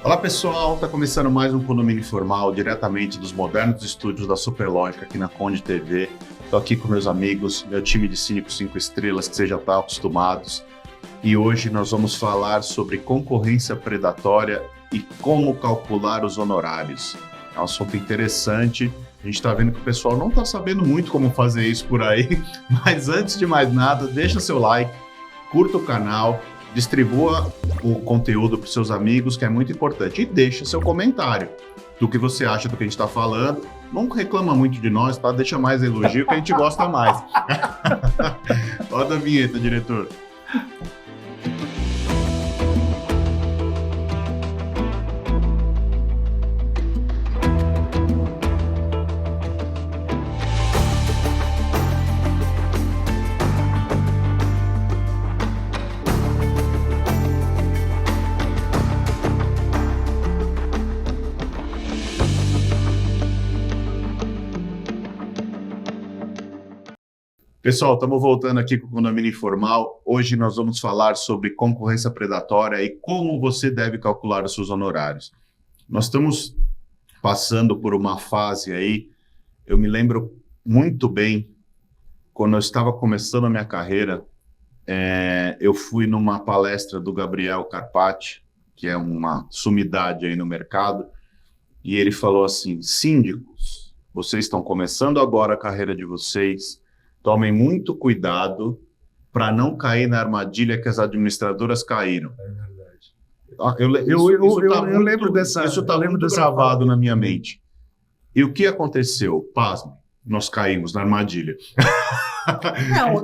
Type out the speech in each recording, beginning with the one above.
Olá pessoal, está começando mais um Condomínio Informal, diretamente dos modernos estúdios da Superlógica aqui na Conde TV. Estou aqui com meus amigos, meu time de cínicos 5 estrelas, que vocês já estão acostumados. E hoje nós vamos falar sobre concorrência predatória e como calcular os honorários. É um assunto interessante, a gente está vendo que o pessoal não está sabendo muito como fazer isso por aí, mas antes de mais nada, deixa seu like, curta o canal, distribua o conteúdo para os seus amigos, que é muito importante, e deixa seu comentário do que você acha do que a gente está falando. Não reclama muito de nós, tá? Deixa mais elogio que a gente gosta mais. Roda a vinheta, diretor. Pessoal, estamos voltando aqui com o Condomínio Informal. Hoje nós vamos falar sobre concorrência predatória e como você deve calcular os seus honorários. Nós estamos passando por uma fase aí, eu me lembro muito bem, quando eu estava começando a minha carreira, eu fui numa palestra do Gabriel Carpati, que é uma sumidade aí no mercado, e ele falou assim: síndicos, vocês estão começando agora a carreira de vocês, tomem muito cuidado para não cair na armadilha que as administradoras caíram. É verdade. Eu lembro dessa. Isso está muito gravado na minha mente. E o que aconteceu? Pasme, nós caímos na armadilha.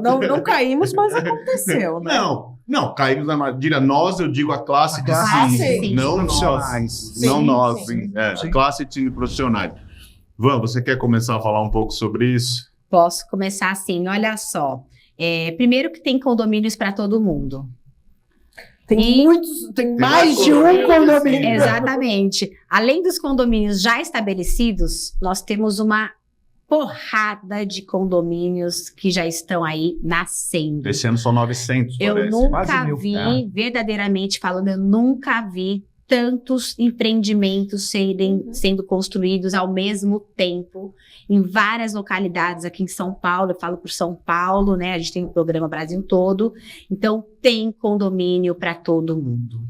Não caímos, mas aconteceu, né? Não, caímos na armadilha. Nós, eu digo a classe de sim, não profissionais. Não nós, sim. Classe de profissionais. Van, você quer começar a falar um pouco sobre isso? Posso começar assim, olha só. Primeiro que tem condomínios para todo mundo. Tem mais de um condomínio. Exatamente. Além dos condomínios já estabelecidos, nós temos uma porrada de condomínios que já estão aí nascendo. Esse ano são 900, eu parece. Nunca vi, verdadeiramente falando, eu nunca vi tantos empreendimentos sendo construídos ao mesmo tempo em várias localidades aqui em São Paulo. Eu falo por São Paulo, né? A gente tem um programa Brasil todo, então tem condomínio para todo mundo.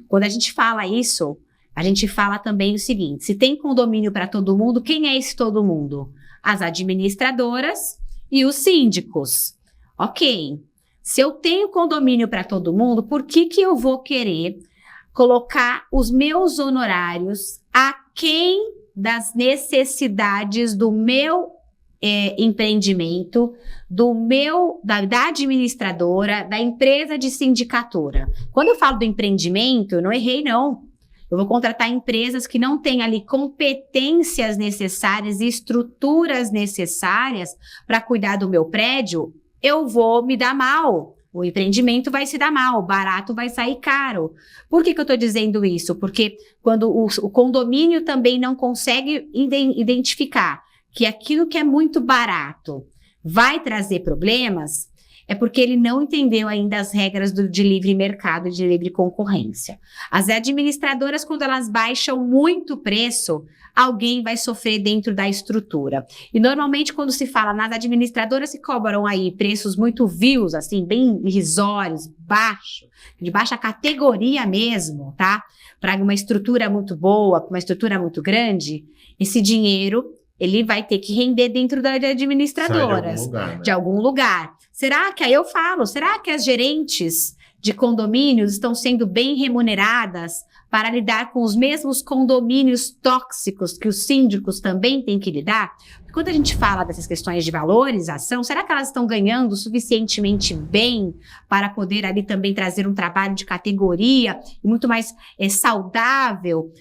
Quando a gente fala isso, a gente fala também o seguinte: se tem condomínio para todo mundo, quem é esse todo mundo? As administradoras e os síndicos. Ok, se eu tenho condomínio para todo mundo, por que eu vou querer colocar os meus honorários aquém das necessidades do meu empreendimento, da administradora, da empresa de sindicatura? Quando eu falo do empreendimento, eu não errei, não. Eu vou contratar empresas que não têm ali competências necessárias e estruturas necessárias para cuidar do meu prédio. Eu vou me dar mal. O empreendimento vai se dar mal, o barato vai sair caro. Por que eu estou dizendo isso? Porque quando o condomínio também não consegue identificar que aquilo que é muito barato vai trazer problemas, é porque ele não entendeu ainda as regras de livre mercado e de livre concorrência. As administradoras, quando elas baixam muito o preço, alguém vai sofrer dentro da estrutura. E normalmente quando se fala nas administradoras, se cobram aí preços muito vios, assim, bem irrisórios, de baixa categoria mesmo, tá? Para uma estrutura muito boa, uma estrutura muito grande, esse dinheiro ele vai ter que render dentro das administradoras, de algum lugar. Será que, aí eu falo, será que as gerentes de condomínios estão sendo bem remuneradas para lidar com os mesmos condomínios tóxicos que os síndicos também têm que lidar? Quando a gente fala dessas questões de valorização, será que elas estão ganhando suficientemente bem para poder ali também trazer um trabalho de categoria e muito mais saudável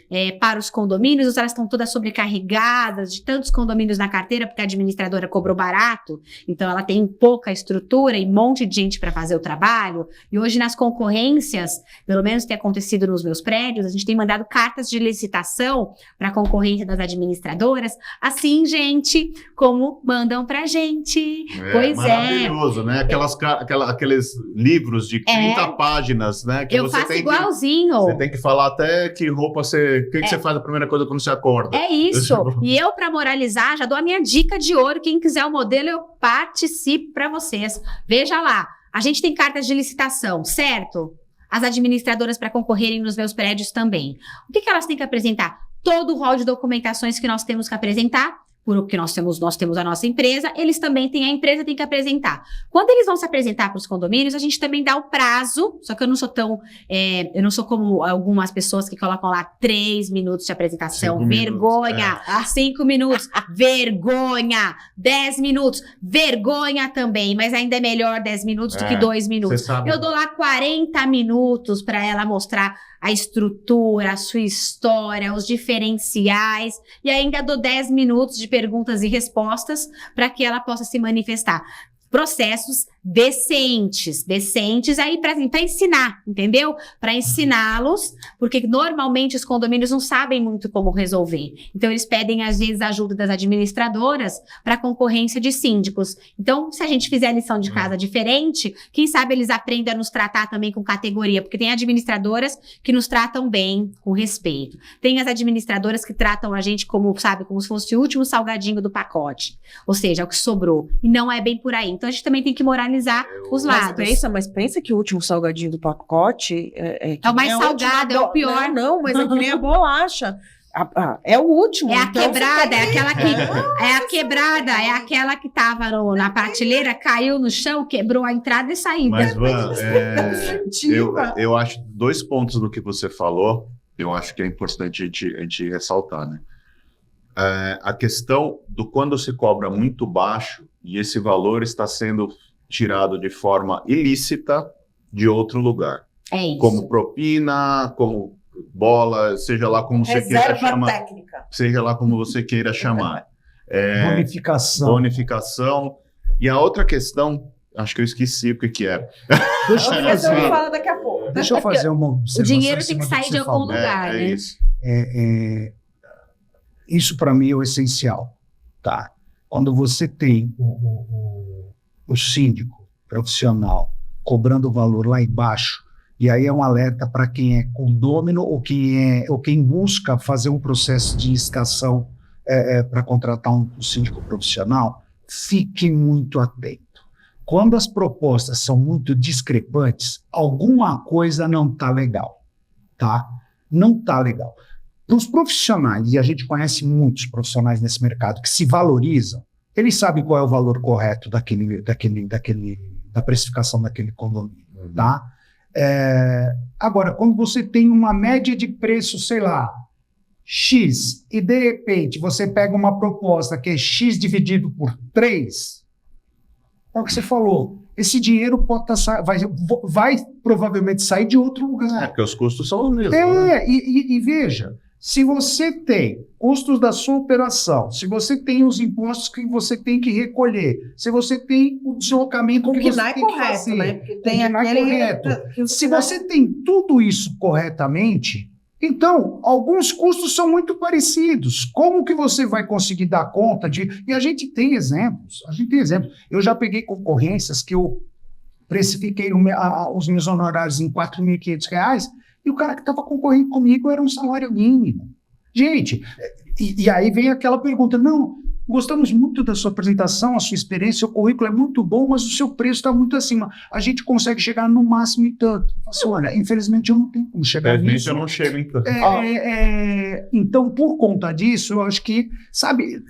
para os condomínios? Ou elas estão todas sobrecarregadas de tantos condomínios na carteira porque a administradora cobrou barato, então ela tem pouca estrutura e um monte de gente para fazer o trabalho? E hoje nas concorrências, pelo menos tem acontecido nos meus prédios, a gente tem mandado cartas de licitação para a concorrência das administradoras. Assim, gente, gente, como mandam pra gente. Pois maravilhoso, né? Aqueles livros de 30 páginas, né? Que eu faço igualzinho. Você tem que falar até que roupa você... O que você faz a primeira coisa quando você acorda? É isso. E eu, pra moralizar, já dou a minha dica de ouro. Quem quiser o modelo, eu participo pra vocês. Veja lá. A gente tem cartas de licitação, certo? As administradoras para concorrerem nos meus prédios também. O que elas têm que apresentar? Todo o rol de documentações que nós temos que apresentar, porque nós temos a nossa empresa, eles também têm, a empresa tem que apresentar. Quando eles vão se apresentar para os condomínios, a gente também dá o prazo, só que eu não sou como algumas pessoas que colocam lá 3 minutos de apresentação, 5 vergonha, 5 minutos, vergonha, 10 minutos, vergonha também, mas ainda é melhor 10 minutos do que 2 minutos. Eu dou lá 40 minutos para ela mostrar a estrutura, a sua história, os diferenciais, e ainda dou 10 minutos de perguntas e respostas para que ela possa se manifestar. Processos decentes aí para ensinar, entendeu? Para ensiná-los, porque normalmente os condomínios não sabem muito como resolver. Então, eles pedem, às vezes, a ajuda das administradoras para concorrência de síndicos. Então, se a gente fizer a lição de casa diferente, quem sabe eles aprendem a nos tratar também com categoria, porque tem administradoras que nos tratam bem, com respeito. Tem as administradoras que tratam a gente como se fosse o último salgadinho do pacote. Ou seja, é o que sobrou. E não é bem por aí. Então, a gente também tem que moralizar os lados. Mas pensa que o último salgadinho do pacote é o mais salgado, é o pior. Não, mas é que nem a bolacha. É o último. É a quebrada, é aquela que... É a quebrada, é aquela que tava na prateleira, caiu no chão, quebrou a entrada e saiu. Mas, Van, eu acho 2 pontos do que você falou, eu acho que é importante a gente ressaltar, né? A questão do quando se cobra muito baixo e esse valor está sendo tirado de forma ilícita de outro lugar. É isso. Como propina, como bola, seja lá como você queira chamar. Técnica. Seja lá como você queira chamar. Bonificação. E a outra questão, acho que eu esqueci o que era. Deixa eu falar daqui a pouco. Deixa eu fazer uma observação. O dinheiro tem que sair de algum lugar, né? Isso. Isso para mim é o essencial, tá? Quando você tem o síndico profissional cobrando o valor lá embaixo, e aí é um alerta para quem é condômino ou quem busca fazer um processo de licitação para contratar um síndico profissional, fique muito atento. Quando as propostas são muito discrepantes, alguma coisa não está legal, tá? Não está legal. Para os profissionais, e a gente conhece muitos profissionais nesse mercado que se valorizam, eles sabem qual é o valor correto da precificação daquele condomínio, tá? Agora, quando você tem uma média de preço, sei lá, X, e de repente você pega uma proposta que é X dividido por 3, é o que você falou, esse dinheiro pode vai provavelmente sair de outro lugar. Porque os custos são os mesmos. E veja, se você tem custos da sua operação, se você tem os impostos que você tem que recolher, se você tem o deslocamento que você tem que fazer, né? Tem aquele correto. Se você tem tudo isso corretamente, então, alguns custos são muito parecidos. Como que você vai conseguir dar conta de... E a gente tem exemplos. Eu já peguei concorrências que eu precifiquei os meus honorários em R$ 4.500, e o cara que estava concorrendo comigo era um salário mínimo. Gente, e aí vem aquela pergunta, não, gostamos muito da sua apresentação, a sua experiência, o currículo é muito bom, mas o seu preço está muito acima. A gente consegue chegar no máximo em tanto. Assim, olha, infelizmente eu não tenho como chegar nisso. Eu não chego em tanto. Então, por conta disso, eu acho que, sabe...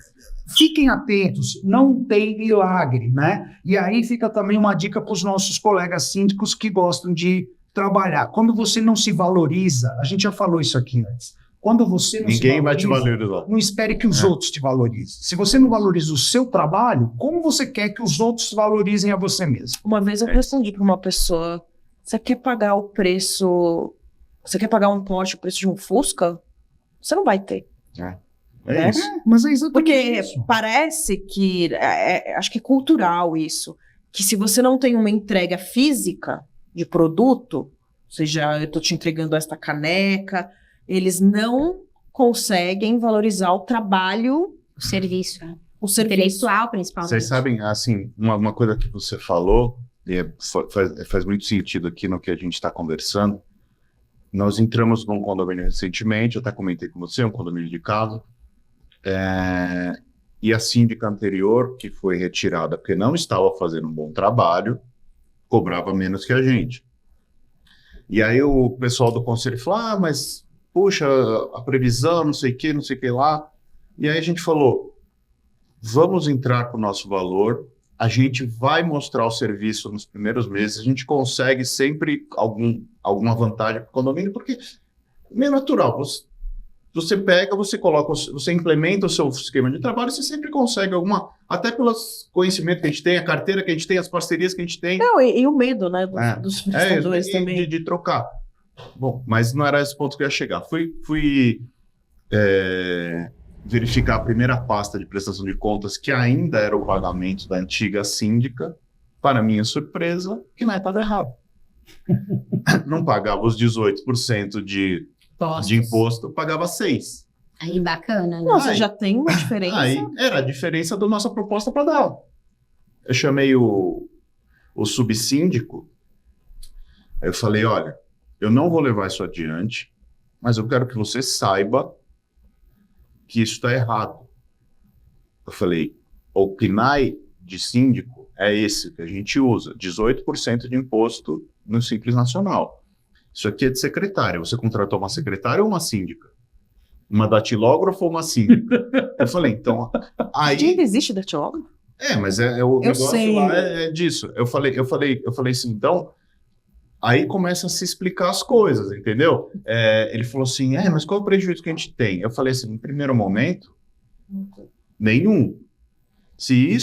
Fiquem atentos, não tem milagre, né? E aí fica também uma dica para os nossos colegas síndicos que gostam de trabalhar. Quando você não se valoriza, a gente já falou isso aqui antes, quando você não Ninguém vai te valorizar. Não espere que os outros te valorizem. Se você não valoriza o seu trabalho, como você quer que os outros valorizem a você mesmo? Uma vez eu respondi para uma pessoa, você quer pagar o preço, você quer pagar um Porsche o preço de um Fusca? Você não vai ter. É isso. Mas é exatamente porque isso. Parece que, acho que é cultural isso, que se você não tem uma entrega física de produto, ou seja, eu estou te entregando esta caneca, eles não conseguem valorizar o trabalho, o serviço. o serviço. Intelectual, principalmente. Vocês sabem, assim, uma coisa que você falou, e faz muito sentido aqui no que a gente está conversando. Nós entramos num condomínio recentemente, eu até comentei com você, um condomínio de casa, e a síndica anterior, que foi retirada porque não estava fazendo um bom trabalho, cobrava menos que a gente. E aí o pessoal do conselho falou, mas, puxa, a previsão, não sei o que lá. E aí a gente falou, vamos entrar com o nosso valor, a gente vai mostrar o serviço nos primeiros meses, a gente consegue sempre alguma vantagem para o condomínio, porque é meio natural, você pega, você implementa o seu esquema de trabalho, você sempre consegue até pelos conhecimentos que a gente tem, a carteira que a gente tem, as parcerias que a gente tem. Não, e o medo, né, dos prestadores também. De trocar. Bom, mas não era esse ponto que eu ia chegar. Fui verificar a primeira pasta de prestação de contas, que ainda era o pagamento da antiga síndica. Para minha surpresa, que não estava errado. Não pagava os 18% de imposto, pagava 6%. Aí, bacana, né? Nossa, já tem uma diferença. Aí era a diferença da nossa proposta para dar. Eu chamei o subsíndico, aí eu falei, olha, eu não vou levar isso adiante, mas eu quero que você saiba que isso está errado. Eu falei, o PNAE de síndico é esse que a gente usa, 18% de imposto no Simples Nacional. Isso aqui é de secretária. Você contratou uma secretária ou uma síndica? Uma datilógrafa ou uma síndica? Eu falei, então... Ainda existe datilógrafo? Mas o negócio sei. lá é disso. Eu falei assim, então... Aí começa a se explicar as coisas, entendeu? Ele falou assim, mas qual é o prejuízo que a gente tem? Eu falei assim, no primeiro momento, nenhum. Se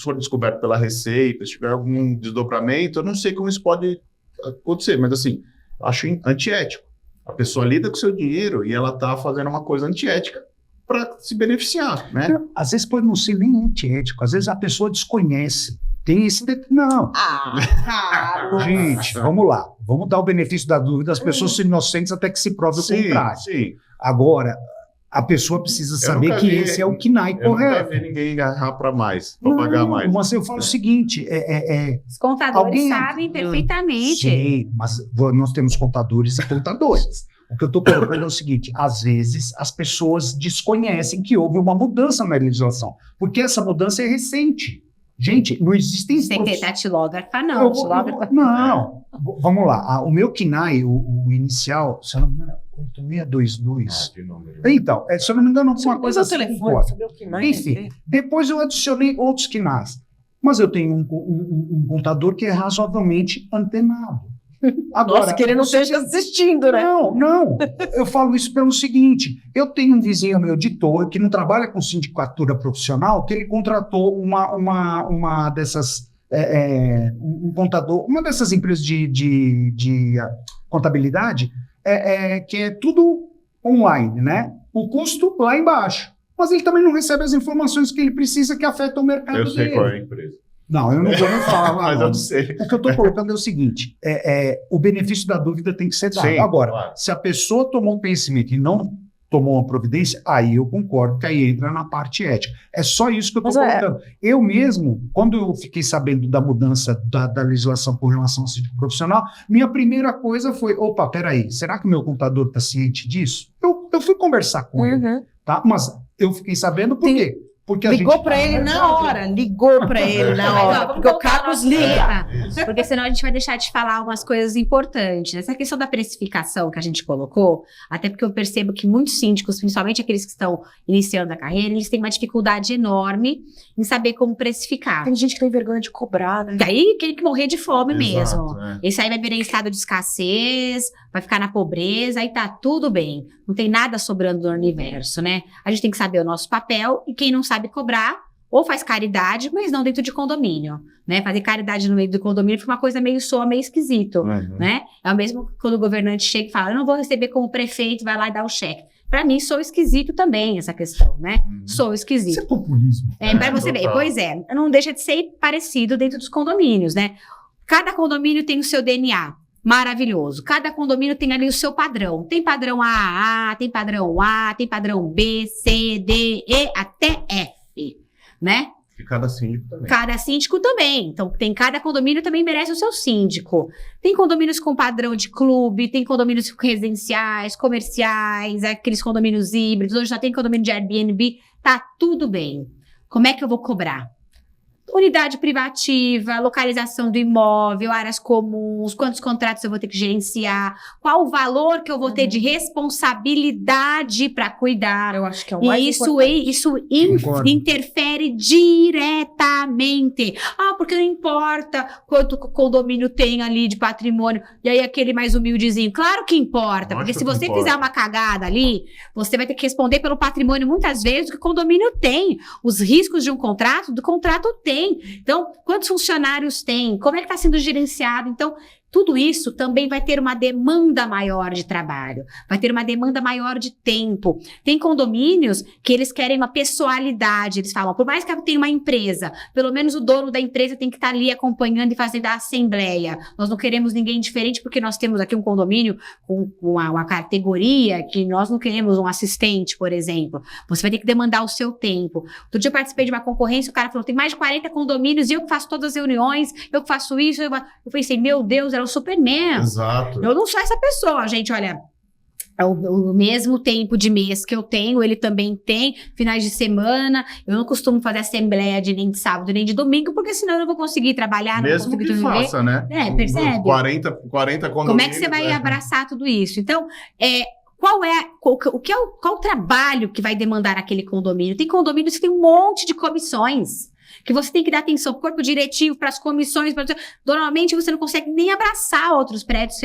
for descoberto pela Receita, se tiver algum desdobramento, eu não sei como isso pode acontecer, mas assim, acho antiético. A pessoa lida com o seu dinheiro e ela está fazendo uma coisa antiética para se beneficiar, né? Às vezes pode não ser nem antiético, às vezes a pessoa desconhece. Tem esse... Não. Cara. Gente, vamos lá. Vamos dar o benefício da dúvida. As pessoas são inocentes até que se prove o contrário. Sim. Agora, a pessoa precisa saber que esse é o KNAI correto. Eu nunca vi ninguém agarrar para mais, para pagar mais. Mas eu falo o seguinte... Os contadores sabem perfeitamente. Sim, mas nós temos contadores e contadores. O que eu estou colocando é o seguinte, às vezes as pessoas desconhecem que houve uma mudança na legislação, porque essa mudança é recente. Gente, não existem... Datilógrafa não. Não, vamos lá. O meu KNAI, o inicial, se eu não me engano, 8622. Então, se eu não me engano, alguma coisa assim. Enfim, depois eu adicionei outros KNAIs. Mas eu tenho um contador que é razoavelmente antenado. Agora, nossa, que ele não esteja assistindo, né? Não. Eu falo isso pelo seguinte, eu tenho um vizinho meu editor que não trabalha com sindicatura profissional, que ele contratou uma dessas, um contador, uma dessas empresas de contabilidade, que é tudo online, né? O custo lá embaixo. Mas ele também não recebe as informações que ele precisa que afetam o mercado dele. Eu sei qual é a empresa. Não, eu não vou nem falar. Mas eu não sei. O que eu estou colocando é o seguinte, o benefício da dúvida tem que ser dado. Sim, agora, claro. Se a pessoa tomou um conhecimento e não tomou uma providência, aí eu concordo que aí entra na parte ética. É só isso que eu estou colocando. Eu mesmo, quando eu fiquei sabendo da mudança da legislação com relação ao síndico profissional, minha primeira coisa foi, opa, peraí, será que o meu contador está ciente disso? Eu fui conversar com ele, tá? Mas eu fiquei sabendo por quê? Porque ligou para ele na hora, porque o Carlos liga. Porque senão a gente vai deixar de falar umas coisas importantes. Essa questão da precificação que a gente colocou, até porque eu percebo que muitos síndicos, principalmente aqueles que estão iniciando a carreira, eles têm uma dificuldade enorme em saber como precificar. Tem gente que tem vergonha de cobrar, né? E aí tem que morrer de fome Exato, mesmo. Esse aí vai virar em estado de escassez, vai ficar na pobreza, aí tá tudo bem. Não tem nada sobrando no universo, né? A gente tem que saber o nosso papel e quem não sabe cobrar, ou faz caridade, mas não dentro de condomínio, né? Fazer caridade no meio do condomínio fica uma coisa meio esquisito, né? É o mesmo quando o governante chega e fala, eu não vou receber como prefeito, vai lá e dá o cheque. Para mim, sou esquisito também essa questão, né? Sou esquisito. Isso é populismo. Para você ver, pois é, não deixa de ser parecido dentro dos condomínios, né? Cada condomínio tem o seu DNA. Maravilhoso. Cada condomínio tem ali o seu padrão. Tem padrão A, tem padrão A, tem padrão B, C, D, E, até F. né? E cada síndico também. Cada síndico também. Então, cada condomínio também merece o seu síndico. Tem condomínios com padrão de clube, tem condomínios residenciais, comerciais, aqueles condomínios híbridos, hoje já tem condomínio de Airbnb, tá tudo bem. Como é que eu vou cobrar? Unidade privativa, localização do imóvel, áreas comuns, quantos contratos eu vou ter que gerenciar, qual o valor que eu vou ter de responsabilidade para cuidar. Eu acho que é o mais Isso Concordo. interfere diretamente. Porque não importa quanto o condomínio tem ali de patrimônio, e aí aquele mais humildezinho. Claro que importa, porque se você fizer uma cagada ali, você vai ter que responder pelo patrimônio muitas vezes que o condomínio tem. Os riscos de um contrato, do contrato tem. Então, quantos funcionários tem? Como é que está sendo gerenciado? Então, tudo isso também vai ter uma demanda maior de trabalho, vai ter uma demanda maior de tempo. Tem condomínios que eles querem uma pessoalidade, eles falam, por mais que tenha uma empresa, pelo menos o dono da empresa tem que estar ali acompanhando e fazendo a assembleia. Nós não queremos ninguém diferente porque nós temos aqui um condomínio com uma categoria que nós não queremos um assistente, por exemplo. Você vai ter que demandar o seu tempo. Outro dia eu participei de uma concorrência, o cara falou, tem mais de 40 condomínios e eu que faço todas as reuniões, eu que faço isso. Eu pensei, meu Deus, era o Superman. Exato. Eu não sou essa pessoa, gente, olha, o mesmo tempo de mês que eu tenho, ele também tem, finais de semana, eu não costumo fazer assembleia nem de sábado, nem de domingo, porque senão eu não vou conseguir trabalhar, não Mesmo vou que conseguir faça, né? Percebe? 40 condomínios. Como é que você vai abraçar tudo isso? Então, qual o trabalho que vai demandar aquele condomínio? Tem condomínios que tem um monte de comissões, que você tem que dar atenção pro corpo diretivo, para as comissões. Normalmente você não consegue nem abraçar outros prédios.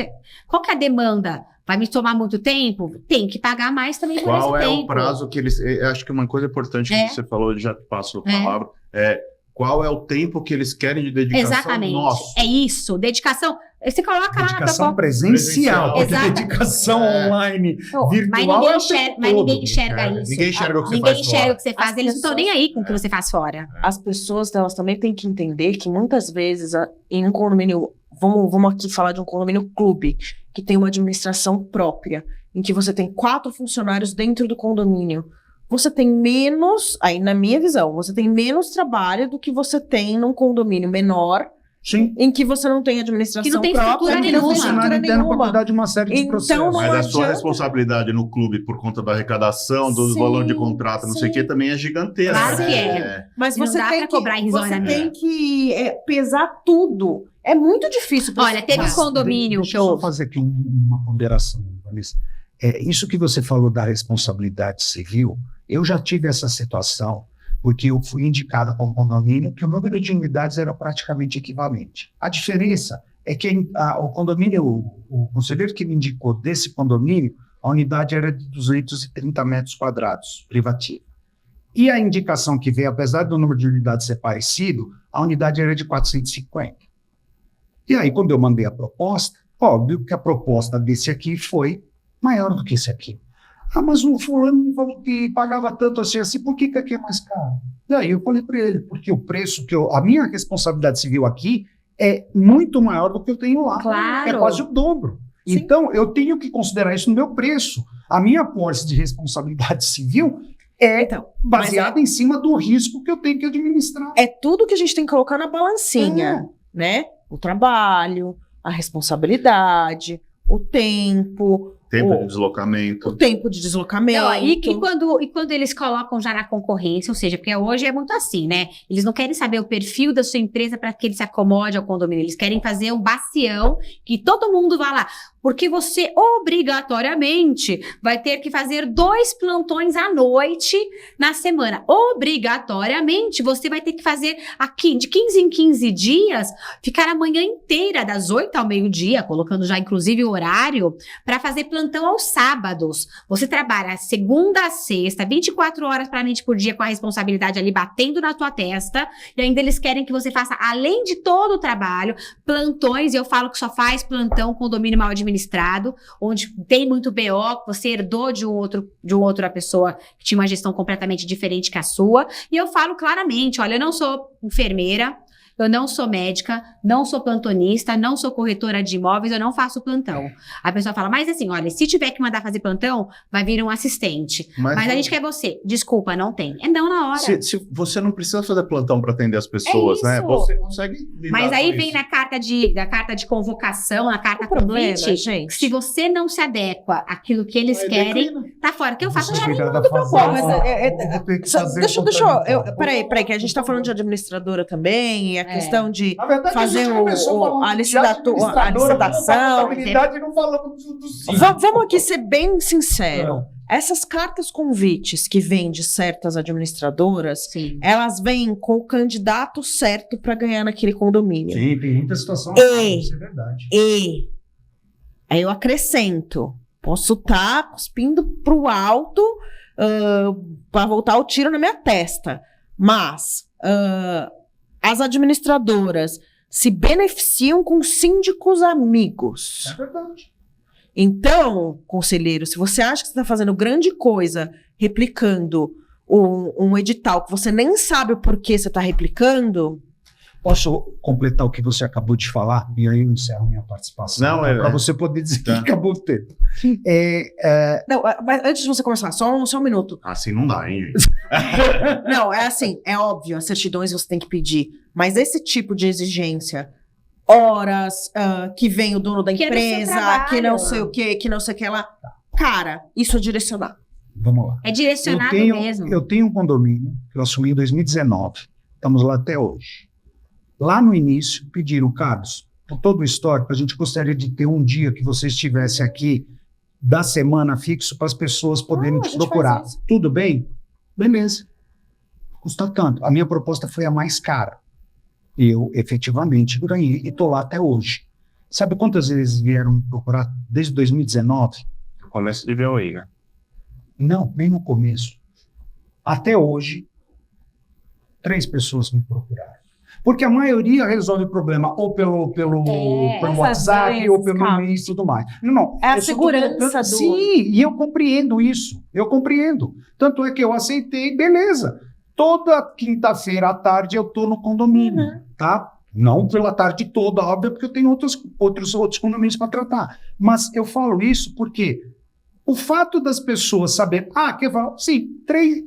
Qual que é a demanda? Vai me tomar muito tempo? Tem que pagar mais também por esse tempo. Qual é o prazo que eles... Eu acho que uma coisa importante que você falou, já passo a palavra, qual é o tempo que eles querem de dedicação? Exatamente. Nosso. É isso. Dedicação. Você coloca lá na Dedicação proposta. presencial, porque Exato. dedicação online, Mas virtual ninguém enxerga isso. Ninguém enxerga o que você Ninguém faz enxerga fora. o que você faz. As Eles não estão pessoas- nem aí com o que você faz fora. As pessoas, elas também têm que entender que muitas vezes em um condomínio, vamos aqui falar de um condomínio clube, que tem uma administração própria, em que você tem 4 funcionários dentro do condomínio. Você tem menos, aí na minha visão, você tem menos trabalho do que você tem num condomínio menor, sim. em que você não tem administração Que não tem própria, estrutura que não tem nenhuma. estrutura Funcionário interno para nenhuma. cuidar de uma série de Então, processos. não Mas a sua adianta. responsabilidade no clube por conta da arrecadação, do Sim, valor de contrato, não sei o sim. que, também é gigantesca. Claro que é. Mas E não você dá tem pra que, cobrar você irrisoriamente. tem que pesar tudo. É muito difícil. pra Olha, você- teve um Mas condomínio deixa que eu só eu... fazer aqui uma ponderação, Vanessa. Isso que você falou da responsabilidade civil, eu já tive essa situação, porque eu fui indicado para um condomínio que o número de unidades era praticamente equivalente. A diferença é que o condomínio, o conselheiro que me indicou desse condomínio, a unidade era de 230 metros quadrados, privativa. E a indicação que veio, apesar do número de unidades ser parecido, a unidade era de 450. E aí, quando eu mandei a proposta, óbvio que a proposta desse aqui foi maior do que esse aqui. Mas o fulano me falou que pagava tanto assim, por que aqui é mais caro? Daí eu falei para ele, porque o preço a minha responsabilidade civil aqui é muito maior do que eu tenho lá. Claro. É quase o dobro. Sim. Então, eu tenho que considerar isso no meu preço. A minha apólice de responsabilidade civil é Então, baseada em cima do risco que eu tenho que administrar. é tudo que a gente tem que colocar na balancinha, né? O trabalho, a responsabilidade, o tempo, Tempo o de deslocamento. tempo de deslocamento. Não, e quando eles colocam já na concorrência, ou seja, porque hoje é muito assim, né? Eles não querem saber o perfil da sua empresa para que ele se acomode ao condomínio. Eles querem fazer um bacião que todo mundo vá lá. Porque você, obrigatoriamente, vai ter que fazer 2 plantões à noite na semana. Obrigatoriamente, você vai ter que fazer aqui, de 15 em 15 dias, ficar a manhã inteira, das 8 ao meio-dia, colocando já inclusive o horário, para fazer plantão aos sábados. Você trabalha segunda a sexta, 24 horas praticamente por dia, com a responsabilidade ali batendo na tua testa, e ainda eles querem que você faça, além de todo o trabalho, plantões, e eu falo que só faz plantão condomínio mal administrado, onde tem muito BO, que você herdou de outra pessoa que tinha uma gestão completamente diferente que a sua. E eu falo claramente, olha, eu não sou enfermeira, eu não sou médica, não sou plantonista, não sou corretora de imóveis, eu não faço plantão. A pessoa fala, mas assim, olha, se tiver que mandar fazer plantão, vai vir um assistente. Mas a gente quer você. Desculpa, não tem. É não na hora. Se você não precisa fazer plantão para atender as pessoas, né? Você consegue lidar Mas aí com vem isso. na carta de convocação, na carta O problema, convite, gente. se você não se adequa àquilo que eles querem, tá fora. O que eu faço? Eu já nem Obrigada, mando Fazenda. proposta. Eu vou ter que fazer Deixa contraditório. peraí, que a gente tá falando de administradora também, e a questão de Na verdade, fazer a gente começou falando a de licitação. contabilidade e não falamos do sim. Vamos aqui ser bem sincero. Essas cartas convites que vêm de certas administradoras, Sim. elas vêm com o candidato certo para ganhar naquele condomínio. Sim, tem muita situação. E- Isso é verdade. E aí eu acrescento, posso estar cuspindo pro alto para voltar o tiro na minha testa, mas as administradoras se beneficiam com síndicos amigos. É verdade. Então, conselheiro, se você acha que você está fazendo grande coisa replicando um edital que você nem sabe o porquê você está replicando, Posso completar o que você acabou de falar? E aí eu encerro minha participação. Não, para você poder dizer Tá. que acabou o tempo. não, mas antes de você começar, só um minuto. Assim não dá, hein, gente? Não, é assim, é óbvio, as certidões você tem que pedir, mas esse tipo de exigência, horas, que vem o dono da Que é do seu empresa, trabalho. que não sei o quê, que não sei o que lá, cara, isso é direcionar. Vamos lá. É direcionado mesmo. Eu tenho um condomínio que eu assumi em 2019. Estamos lá até hoje. Lá no início, pediram, Carlos, por todo o histórico, a gente gostaria de ter um dia que você estivesse aqui da semana fixo para as pessoas poderem a te gente procurar. faz isso. Tudo bem? Beleza. Custa tanto. A minha proposta foi a mais cara. E eu, efetivamente, ganhei e estou lá até hoje. Sabe quantas vezes vieram me procurar desde 2019? Começa de ver o Igor. Não, bem no começo. Até hoje, 3 pessoas me procuraram. Porque a maioria resolve o problema ou pelo essas WhatsApp vezes, ou pelo cara. e-mail e tudo mais. Não, É a eu só tô segurança colocando- do- Sim, e eu compreendo isso. Eu compreendo. Tanto é que eu aceitei, beleza. Toda quinta-feira à tarde eu tô no condomínio, tá? Não pela tarde toda, óbvio, porque eu tenho outros condomínios para tratar. Mas eu falo isso porque o fato das pessoas saberem... Sim,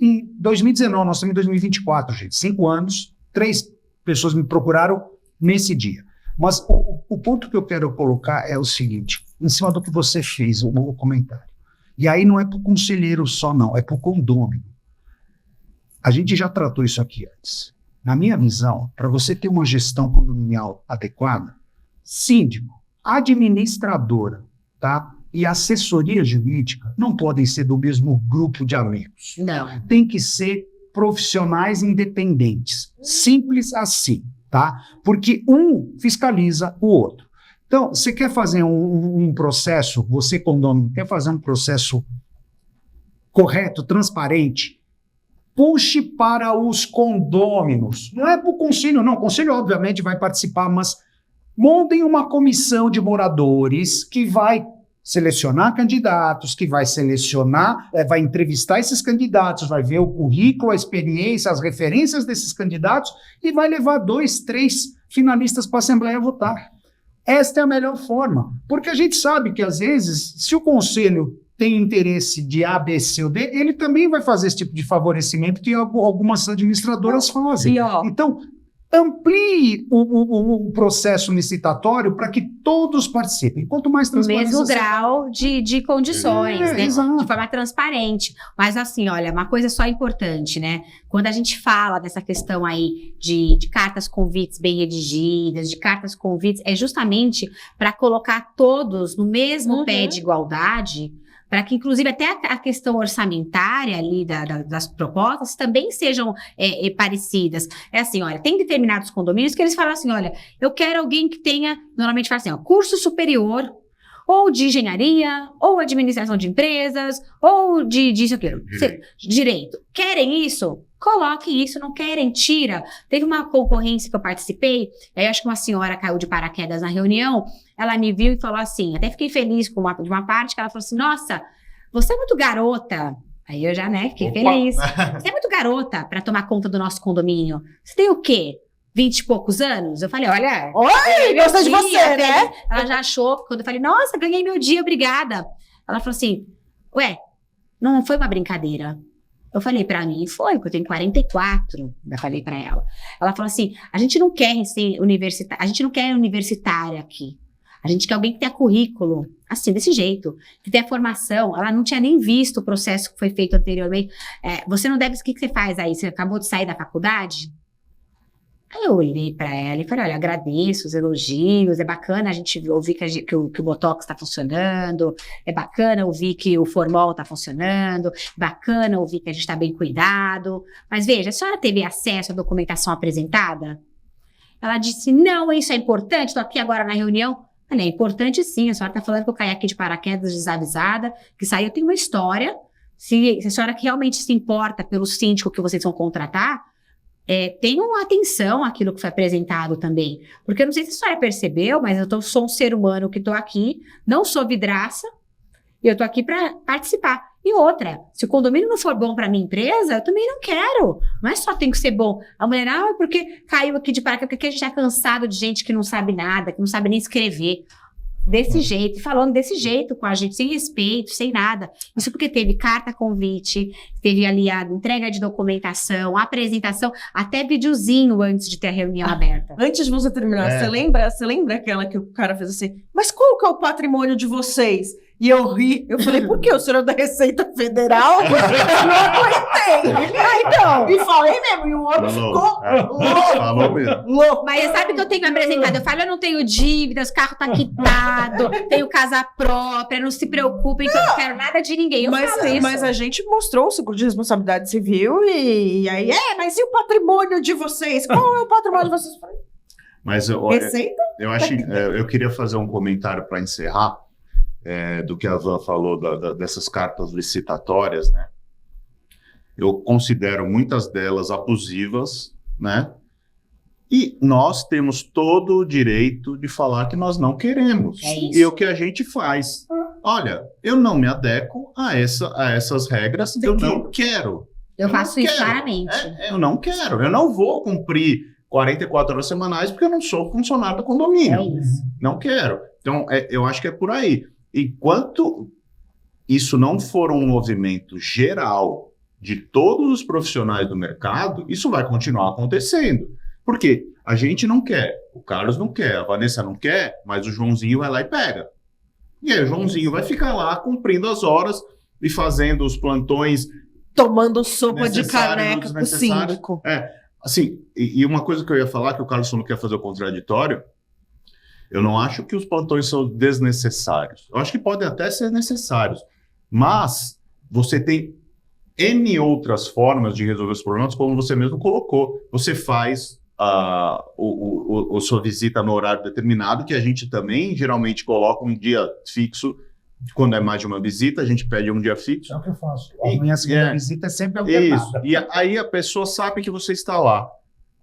em 2019, nós estamos em 2024, gente. 5 anos, 3 pessoas me procuraram nesse dia. Mas o ponto que eu quero colocar é o seguinte, em cima do que você fez, o comentário. E aí não é para o conselheiro só, não, é para o condômino. A gente já tratou isso aqui antes. Na minha visão, para você ter uma gestão condominial adequada, síndico, administradora, tá? E assessoria jurídica não podem ser do mesmo grupo de amigos. Não. Tem que ser profissionais independentes. Simples assim, tá? Porque um fiscaliza o outro. Então, você quer fazer um processo, você condômino, quer fazer um processo correto, transparente, puxe para os condôminos. Não é para o conselho, não. O conselho, obviamente, vai participar, mas montem uma comissão de moradores que vai selecionar candidatos, que vai selecionar, vai entrevistar esses candidatos, vai ver o currículo, a experiência, as referências desses candidatos e vai levar 2, 3 finalistas para a Assembleia votar. Esta é a melhor forma, porque a gente sabe que, às vezes, se o conselho tem interesse de A, B, C ou D, ele também vai fazer esse tipo de favorecimento que algumas administradoras fazem. E ó, Então, amplie o processo licitatório para que todos participem. Quanto mais O transparência... mesmo grau de condições, né? Exato. De forma transparente. Mas assim, olha, uma coisa só importante, né? Quando a gente fala dessa questão aí de cartas convites bem redigidas, de cartas convites, é justamente para colocar todos no mesmo pé de igualdade, para que, inclusive, até a questão orçamentária ali das propostas também sejam parecidas. É assim, olha, tem determinados condomínios que eles falam assim, olha, eu quero alguém que tenha, normalmente fala assim, ó, curso superior, ou de engenharia, ou administração de empresas, ou de isso, aquilo. Direito. Querem isso? Coloquem isso, não querem, tira. Teve uma concorrência que eu participei, aí acho que uma senhora caiu de paraquedas na reunião, ela me viu e falou assim, até fiquei feliz de uma parte, que ela falou assim, nossa, você é muito garota. Aí eu já, né, fiquei feliz. Você é muito garota para tomar conta do nosso condomínio. Você tem o quê? 20 e poucos anos? Eu falei, olha... Oi, gosta de você, né? Ela já achou, quando eu falei, nossa, ganhei meu dia, obrigada. Ela falou assim, ué, não foi uma brincadeira. Eu falei, pra mim foi, porque eu tenho 44, eu falei pra ela. Ela falou assim, a gente não quer ser universitária, a gente não quer universitária aqui. A gente quer alguém que tenha currículo, assim, desse jeito, que tenha formação. Ela não tinha nem visto o processo que foi feito anteriormente. Você não deve... O que você faz aí? Você acabou de sair da faculdade? Aí eu olhei pra ela e falei, olha, agradeço os elogios, é bacana a gente ouvir que o Botox está funcionando, é bacana ouvir que o Formol está funcionando, bacana ouvir que a gente está bem cuidado. Mas veja, a senhora teve acesso à documentação apresentada? Ela disse, não, isso é importante, estou aqui agora na reunião. Olha, é importante sim, a senhora está falando que eu caí aqui de paraquedas desavisada, que saiu, tem uma história. Se a senhora realmente se importa pelo síndico que vocês vão contratar, tenham atenção àquilo que foi apresentado também. Porque eu não sei se a senhora percebeu, mas eu sou um ser humano que estou aqui, não sou vidraça, e eu estou aqui para participar. E outra, se o condomínio não for bom para minha empresa, eu também não quero. Não é só tem que ser bom. A mulher, porque caiu aqui de paraquedas, porque a gente está cansado de gente que não sabe nada, que não sabe nem escrever. Desse jeito, falando desse jeito com a gente, sem respeito, sem nada. Isso porque teve carta convite, teve ali a entrega de documentação, apresentação, até videozinho antes de ter a reunião aberta. Antes de você terminar, você lembra aquela que o cara fez assim, mas qual que é o patrimônio de vocês? E eu ri, eu falei, por quê? O senhor é da Receita Federal? Eu não aguentei. Então, e falei mesmo, e o outro ficou louco. Falou mesmo. Louco. Mas sabe que eu tenho apresentado? Eu falo, eu não tenho dívidas, o carro tá quitado, tenho casa própria, não se preocupem que eu não quero nada de ninguém. Eu falo isso. Mas a gente mostrou o seguro de responsabilidade civil e aí, mas e o patrimônio de vocês? Qual é o patrimônio de vocês? Mas Receita? eu queria fazer um comentário para encerrar. Do que a Van falou dessas cartas licitatórias, né? Eu considero muitas delas abusivas, né? E nós temos todo o direito de falar que nós não queremos. É isso. E o que a gente faz? Olha, eu não me adequo a essas regras, eu não quero. Eu faço isso quero. claramente. Eu não quero, eu não vou cumprir 44 horas semanais porque eu não sou funcionário do condomínio. É isso. Não quero. Então, eu acho que é por aí. Enquanto isso não for um movimento geral de todos os profissionais do mercado, isso vai continuar acontecendo. Por quê? A gente não quer, o Carlos não quer, a Vanessa não quer, mas o Joãozinho vai lá e pega. E aí o Joãozinho vai ficar lá cumprindo as horas e fazendo os plantões. Tomando sopa de caneca com o síndico. Assim, e uma coisa que eu ia falar, que o Carlos não quer fazer o contraditório, eu não acho que os plantões são desnecessários. Eu acho que podem até ser necessários. Mas você tem N outras formas de resolver os problemas, como você mesmo colocou. Você faz a sua visita no horário determinado, que a gente também geralmente coloca um dia fixo. Quando é mais de uma visita, a gente pede um dia fixo. É o que eu faço. A minha segunda visita é sempre alternada. Isso. E aí a pessoa sabe que você está lá.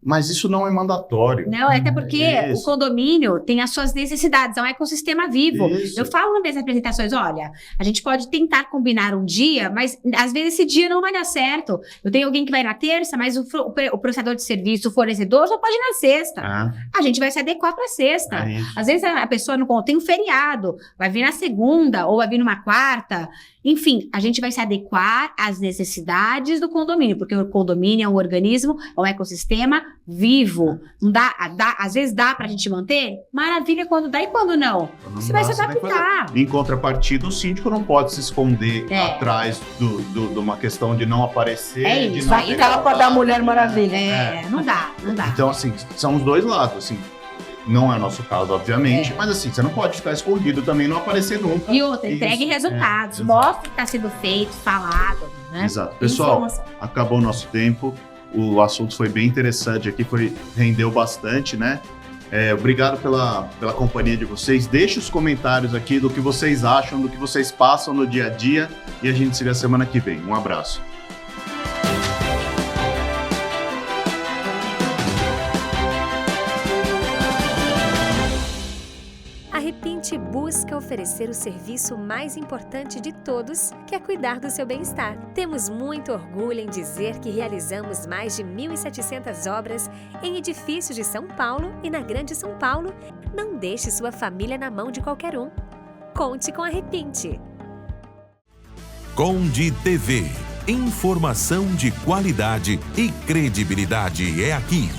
Mas isso não é mandatório. Não, até porque o condomínio tem as suas necessidades, é um ecossistema vivo. Isso. Eu falo nas minhas apresentações, olha, a gente pode tentar combinar um dia, mas às vezes esse dia não vai dar certo. Eu tenho alguém que vai na terça, mas o prestador de serviço, o fornecedor, só pode ir na sexta. A gente vai se adequar para sexta. Às vezes a pessoa não tem um feriado, vai vir na segunda ou vai vir numa quarta. Enfim, a gente vai se adequar às necessidades do condomínio, porque o condomínio é um organismo, é um ecossistema vivo. Não dá, às vezes dá pra gente manter? Maravilha quando dá e quando não. Você vai se adaptar. Em contrapartida, o síndico não pode se esconder atrás de uma questão de não aparecer. É isso. De não Vai capa da Mulher Maravilha. Não dá. Então, assim, são os dois lados, assim. Não é nosso caso, obviamente, mas assim, você não pode ficar escondido também e não aparecer nunca. E outra, entregue resultados, mostre que está sendo feito, falado, né? Exato. Pessoal, acabou o nosso tempo, o assunto foi bem interessante aqui, rendeu bastante, né? Obrigado pela companhia de vocês. Deixe os comentários aqui do que vocês acham, do que vocês passam no dia a dia e a gente se vê semana que vem. Um abraço. Repinte busca oferecer o serviço mais importante de todos, que é cuidar do seu bem-estar. Temos muito orgulho em dizer que realizamos mais de 1.700 obras em edifícios de São Paulo e na Grande São Paulo. Não deixe sua família na mão de qualquer um. Conte com a Repinte. Conde TV. Informação de qualidade e credibilidade é aqui.